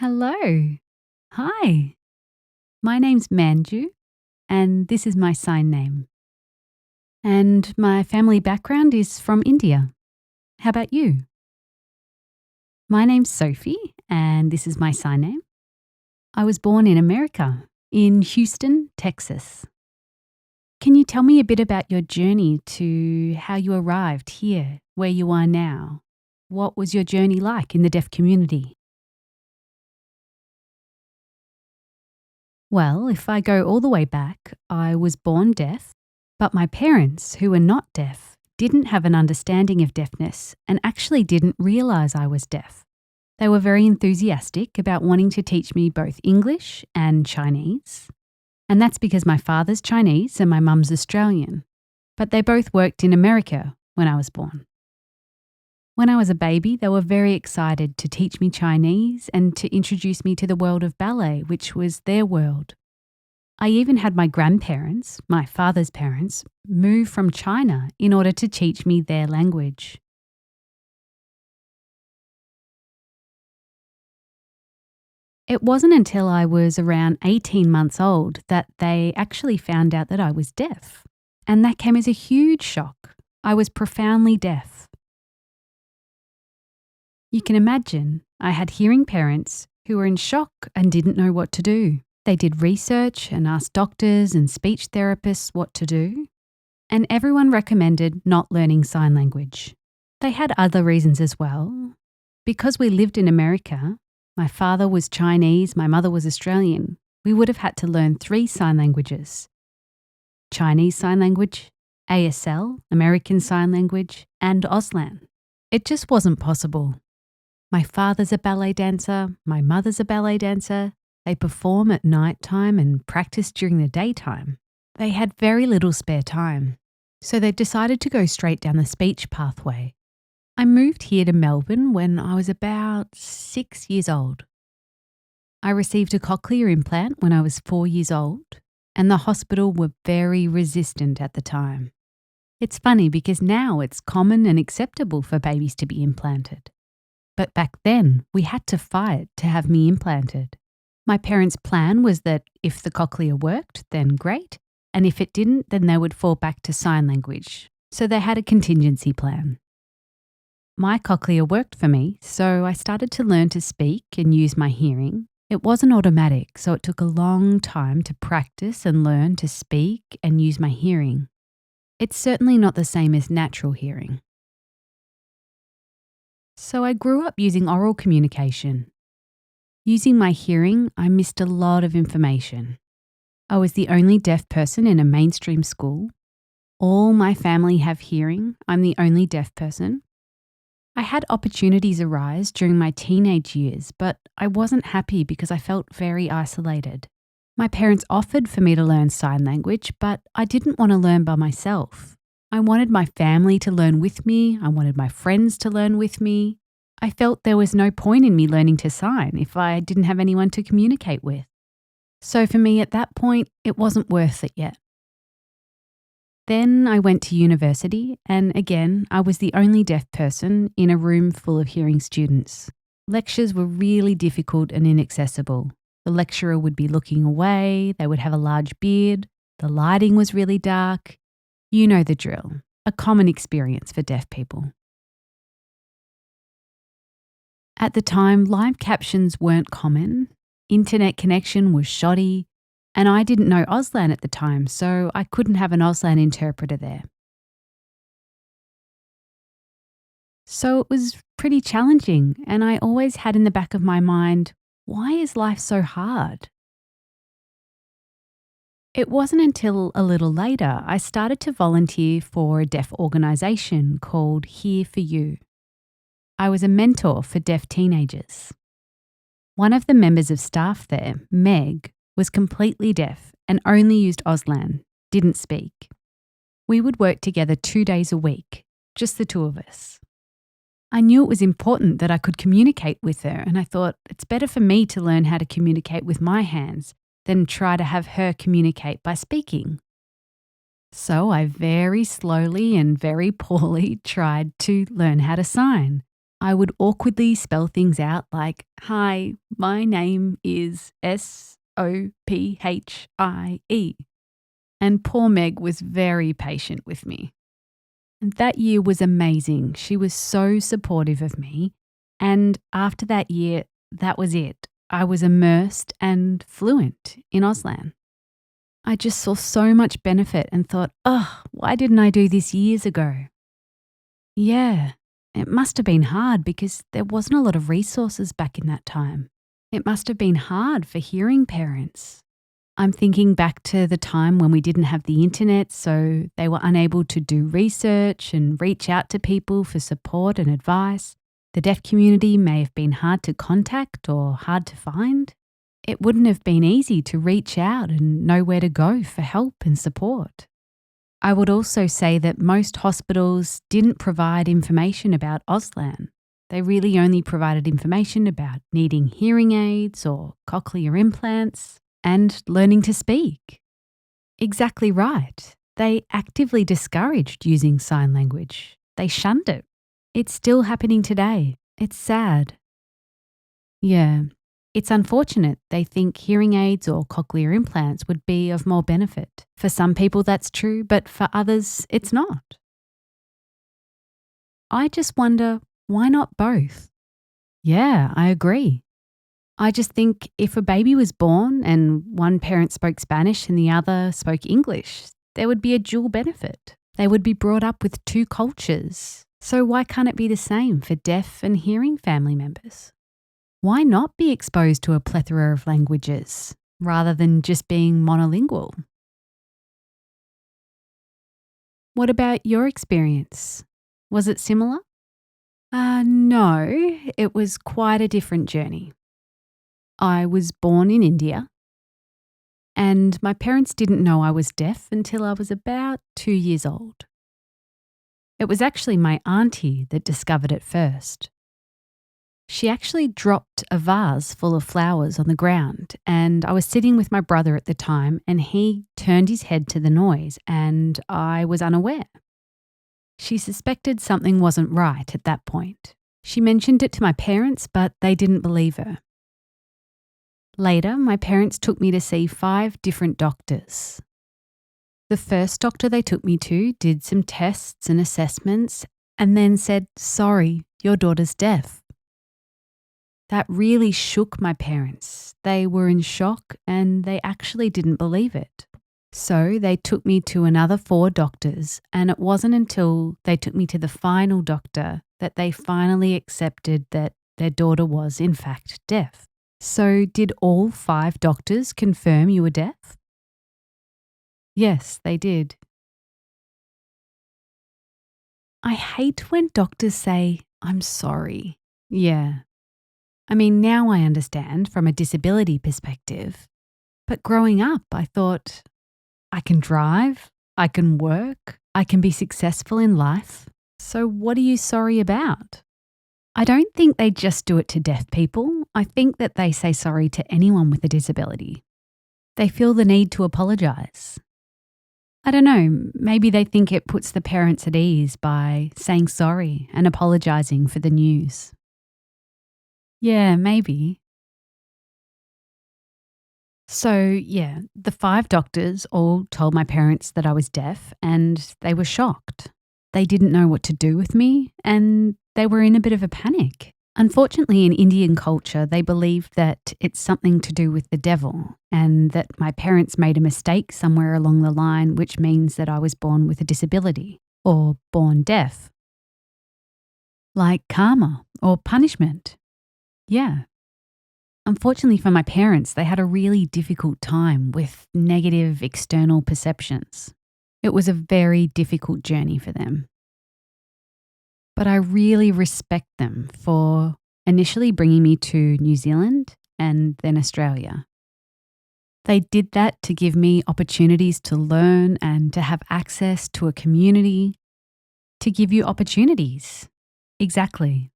Hello. Hi. My name's Manju, and this is my sign name. And my family background is from India. How about you? My name's Sophie, and this is my sign name. I was born in America, in Houston, Texas. Can you tell me a bit about your journey to how you arrived here, where you are now? What was your journey like in the deaf community? Well, if I go all the way back, I was born deaf, but my parents, who were not deaf, didn't have an understanding of deafness and actually didn't realise I was deaf. They were very enthusiastic about wanting to teach me both English and Chinese. And that's because my father's Chinese and my mum's Australian. But they both worked in America when I was born. When I was a baby, they were very excited to teach me Chinese and to introduce me to the world of ballet, which was their world. I even had my grandparents, my father's parents, move from China in order to teach me their language. It wasn't until I was around 18 months old that they actually found out that I was deaf. And that came as a huge shock. I was profoundly deaf. You can imagine, I had hearing parents who were in shock and didn't know what to do. They did research and asked doctors and speech therapists what to do, and everyone recommended not learning sign language. They had other reasons as well. Because we lived in America, my father was Chinese, my mother was Australian, we would have had to learn 3 sign languages: Chinese Sign Language, ASL, American Sign Language, and Auslan. It just wasn't possible. My father's a ballet dancer, my mother's a ballet dancer. They perform at night time and practice during the daytime. They had very little spare time, so they decided to go straight down the speech pathway. I moved here to Melbourne when I was about 6 years old. I received a cochlear implant when I was 4 years old, and the hospital were very resistant at the time. It's funny because now it's common and acceptable for babies to be implanted. But back then, we had to fight to have me implanted. My parents' plan was that if the cochlear worked, then great, and if it didn't, then they would fall back to sign language. So they had a contingency plan. My cochlear worked for me, so I started to learn to speak and use my hearing. It wasn't automatic, so it took a long time to practice and learn to speak and use my hearing. It's certainly not the same as natural hearing. So I grew up using oral communication. Using my hearing, I missed a lot of information. I was the only deaf person in a mainstream school. All my family have hearing. I'm the only deaf person. I had opportunities arise during my teenage years, but I wasn't happy because I felt very isolated. My parents offered for me to learn sign language, but I didn't want to learn by myself. I wanted my family to learn with me. I wanted my friends to learn with me. I felt there was no point in me learning to sign if I didn't have anyone to communicate with. So for me at that point, it wasn't worth it yet. Then I went to university, and again, I was the only deaf person in a room full of hearing students. Lectures were really difficult and inaccessible. The lecturer would be looking away, they would have a large beard, the lighting was really dark. You know the drill, a common experience for deaf people. At the time, live captions weren't common, internet connection was shoddy, and I didn't know Auslan at the time, so I couldn't have an Auslan interpreter there. So it was pretty challenging, and I always had in the back of my mind, why is life so hard? It wasn't until a little later I started to volunteer for a deaf organisation called Here for You. I was a mentor for deaf teenagers. One of the members of staff there, Meg, was completely deaf and only used Auslan, didn't speak. We would work together 2 days a week, just the 2 of us. I knew it was important that I could communicate with her, and I thought it's better for me to learn how to communicate with my hands than try to have her communicate by speaking. So I very slowly and very poorly tried to learn how to sign. I would awkwardly spell things out like, "Hi, my name is Sophie." And poor Meg was very patient with me. And that year was amazing. She was so supportive of me. And after that year, that was it. I was immersed and fluent in Auslan. I just saw so much benefit and thought, oh, why didn't I do this years ago? Yeah, it must have been hard because there wasn't a lot of resources back in that time. It must have been hard for hearing parents. I'm thinking back to the time when we didn't have the internet, so they were unable to do research and reach out to people for support and advice. The deaf community may have been hard to contact or hard to find. It wouldn't have been easy to reach out and know where to go for help and support. I would also say that most hospitals didn't provide information about Auslan. They really only provided information about needing hearing aids or cochlear implants and learning to speak. Exactly right. They actively discouraged using sign language. They shunned it. It's still happening today. It's sad. Yeah. It's unfortunate they think hearing aids or cochlear implants would be of more benefit. For some people that's true, but for others it's not. I just wonder, why not both? Yeah, I agree. I just think if a baby was born and one parent spoke Spanish and the other spoke English, there would be a dual benefit. They would be brought up with two cultures. So why can't it be the same for deaf and hearing family members? Why not be exposed to a plethora of languages rather than just being monolingual? What about your experience? Was it similar? No, it was quite a different journey. I was born in India, and my parents didn't know I was deaf until I was about 2 years old. It was actually my auntie that discovered it first. She actually dropped a vase full of flowers on the ground, and I was sitting with my brother at the time, and he turned his head to the noise, and I was unaware. She suspected something wasn't right at that point. She mentioned it to my parents, but they didn't believe her. Later, my parents took me to see 5 different doctors. The first doctor they took me to did some tests and assessments and then said, "Sorry, your daughter's deaf." That really shook my parents. They were in shock and they actually didn't believe it. So they took me to another 4 doctors, and it wasn't until they took me to the final doctor that they finally accepted that their daughter was in fact deaf. So did all 5 doctors confirm you were deaf? Yes, they did. I hate when doctors say, "I'm sorry." Yeah. I mean, now I understand from a disability perspective. But growing up, I thought, I can drive, I can work, I can be successful in life. So what are you sorry about? I don't think they just do it to deaf people. I think that they say sorry to anyone with a disability. They feel the need to apologise. I don't know, maybe they think it puts the parents at ease by saying sorry and apologising for the news. Yeah, maybe. So, yeah, the 5 doctors all told my parents that I was deaf and they were shocked. They didn't know what to do with me and they were in a bit of a panic. Unfortunately, in Indian culture, they believe that it's something to do with the devil and that my parents made a mistake somewhere along the line, which means that I was born with a disability or born deaf. Like karma or punishment. Yeah. Unfortunately for my parents, they had a really difficult time with negative external perceptions. It was a very difficult journey for them. But I really respect them for initially bringing me to New Zealand and then Australia. They did that to give me opportunities to learn and to have access to a community, to give you opportunities. Exactly.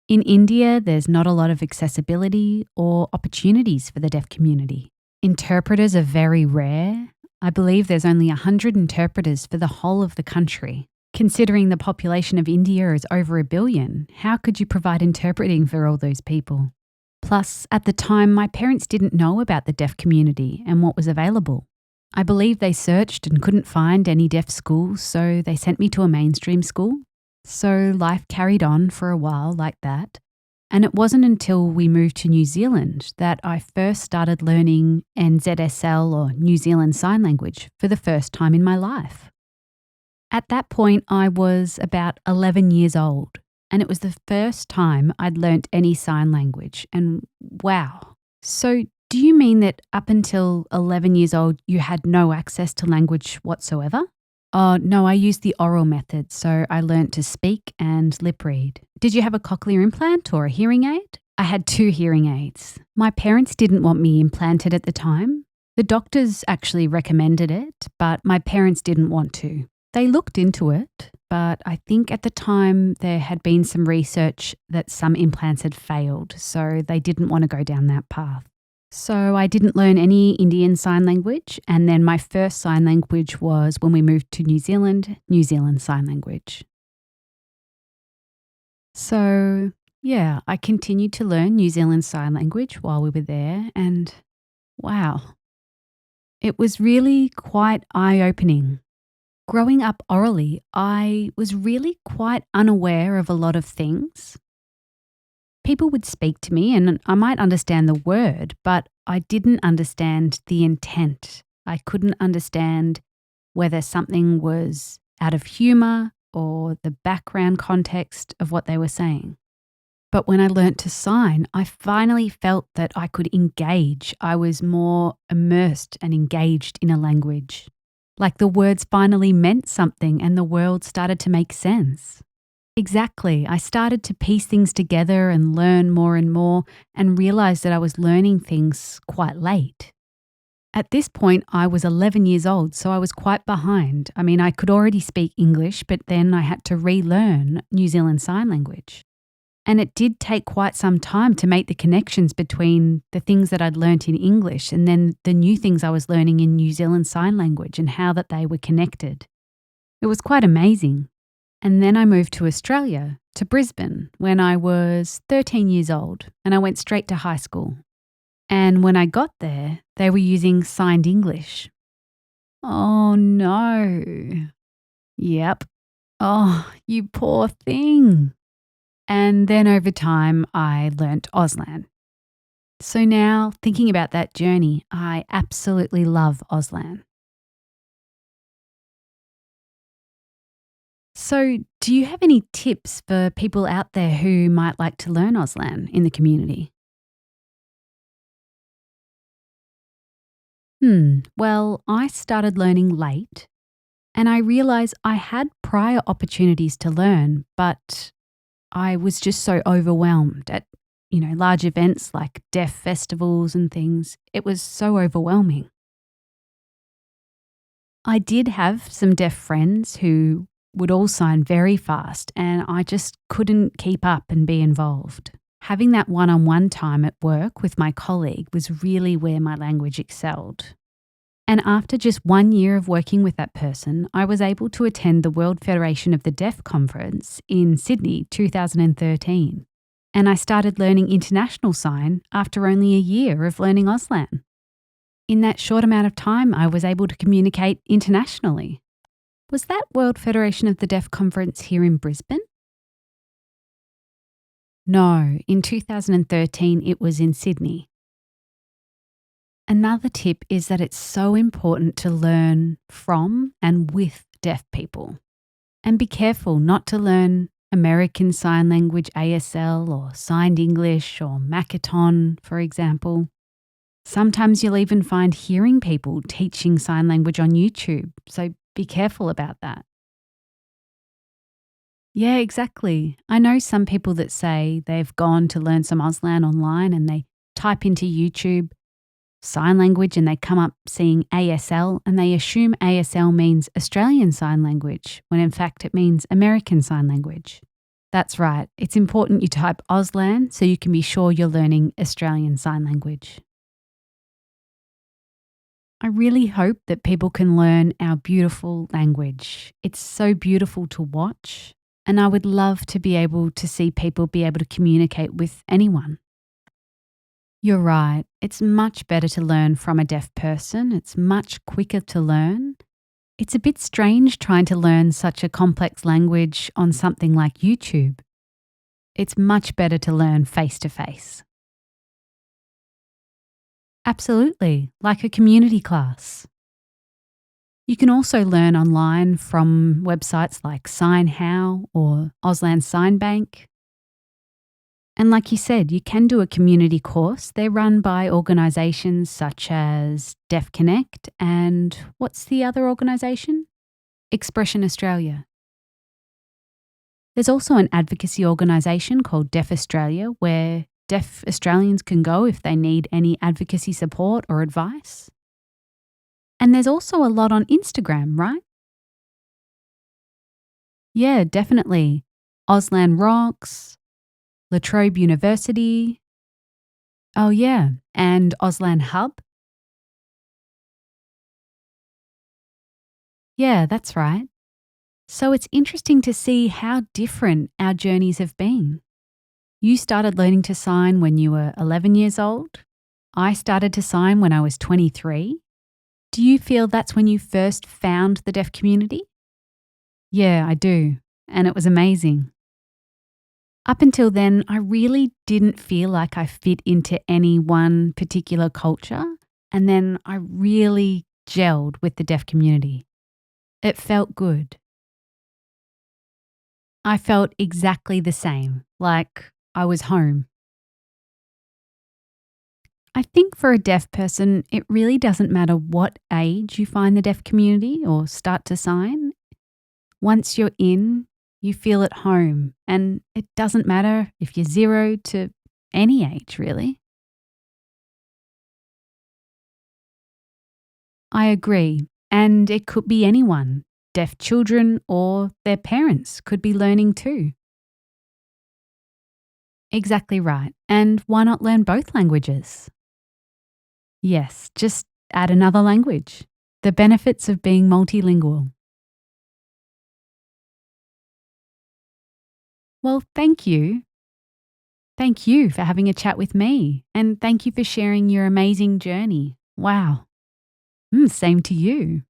In India, there's not a lot of accessibility or opportunities for the deaf community. Interpreters are very rare. I believe there's only 100 interpreters for the whole of the country. Considering the population of India is over 1 billion, how could you provide interpreting for all those people? Plus, at the time, my parents didn't know about the deaf community and what was available. I believe they searched and couldn't find any deaf schools, so they sent me to a mainstream school. So life carried on for a while like that. And it wasn't until we moved to New Zealand that I first started learning NZSL or New Zealand Sign Language for the first time in my life. At that point, I was about 11 years old, and it was the first time I'd learnt any sign language. And wow. So do you mean that up until 11 years old, you had no access to language whatsoever? Oh, no, I used the oral method, so I learnt to speak and lip read. Did you have a cochlear implant or a hearing aid? I had 2 hearing aids. My parents didn't want me implanted at the time. The doctors actually recommended it, but my parents didn't want to. They looked into it, but I think at the time there had been some research that some implants had failed, so they didn't want to go down that path. So I didn't learn any Indian Sign Language, and then my first sign language was when we moved to New Zealand Sign Language. So yeah, I continued to learn New Zealand Sign Language while we were there, and wow, it was really quite eye-opening. Growing up orally, I was really quite unaware of a lot of things. People would speak to me and I might understand the word, but I didn't understand the intent. I couldn't understand whether something was out of humour or the background context of what they were saying. But when I learnt to sign, I finally felt that I could engage. I was more immersed and engaged in a language. Like the words finally meant something and the world started to make sense. Exactly. I started to piece things together and learn more and realised that I was learning things quite late. At this point, I was 11 years old, so I was quite behind. I mean, I could already speak English, but then I had to relearn New Zealand Sign Language. And it did take quite some time to make the connections between the things that I'd learnt in English and then the new things I was learning in New Zealand Sign Language and how that they were connected. It was quite amazing. And then I moved to Australia, to Brisbane, when I was 13 years old, and I went straight to high school. And when I got there, they were using signed English. Oh no. Yep. Oh, you poor thing. And then over time, I learnt Auslan. So now, thinking about that journey, I absolutely love Auslan. So, do you have any tips for people out there who might like to learn Auslan in the community? Well, I started learning late and I realised I had prior opportunities to learn, but I was just so overwhelmed at, large events like deaf festivals and things. It was so overwhelming. I did have some deaf friends who would all sign very fast and I just couldn't keep up and be involved. Having that one-on-one time at work with my colleague was really where my language excelled. And after just 1 year of working with that person, I was able to attend the World Federation of the Deaf conference in Sydney 2013. And I started learning international sign after only a year of learning Auslan. In that short amount of time, I was able to communicate internationally. Was that World Federation of the Deaf conference here in Brisbane? No, in 2013 it was in Sydney. Another tip is that it's so important to learn from and with deaf people. And be careful not to learn American Sign Language ASL or Signed English or Makaton, for example. Sometimes you'll even find hearing people teaching sign language on YouTube, so be careful about that. Yeah, exactly. I know some people that say they've gone to learn some Auslan online and they type into YouTube sign language and they come up seeing ASL and they assume ASL means Australian Sign Language when in fact it means American Sign Language. That's right. It's important you type Auslan so you can be sure you're learning Australian Sign Language. I really hope that people can learn our beautiful language. It's so beautiful to watch, and I would love to be able to see people be able to communicate with anyone. You're right. It's much better to learn from a deaf person. It's much quicker to learn. It's a bit strange trying to learn such a complex language on something like YouTube. It's much better to learn face to face. Absolutely, like a community class. You can also learn online from websites like SignHow or Auslan Sign Bank. And like you said, you can do a community course. They're run by organisations such as Deaf Connect and what's the other organisation? Expression Australia. There's also an advocacy organisation called Deaf Australia where deaf Australians can go if they need any advocacy support or advice. And there's also a lot on Instagram, right? Yeah, definitely. Auslan Rocks, La Trobe University. Oh, yeah. And Auslan Hub. Yeah, that's right. So it's interesting to see how different our journeys have been. You started learning to sign when you were 11 years old. I started to sign when I was 23. Do you feel that's when you first found the deaf community? Yeah, I do. And it was amazing. Up until then, I really didn't feel like I fit into any one particular culture. And then I really gelled with the deaf community. It felt good. I felt exactly the same, like I was home. I think for a deaf person, it really doesn't matter what age you find the deaf community or start to sign. Once you're in, you feel at home, and it doesn't matter if you're 0 to any age, really. I agree, and it could be anyone. Deaf children or their parents could be learning too. Exactly right. And why not learn both languages? Yes, just add another language. The benefits of being multilingual. Well, thank you. Thank you for having a chat with me. And thank you for sharing your amazing journey. Wow. Same to you.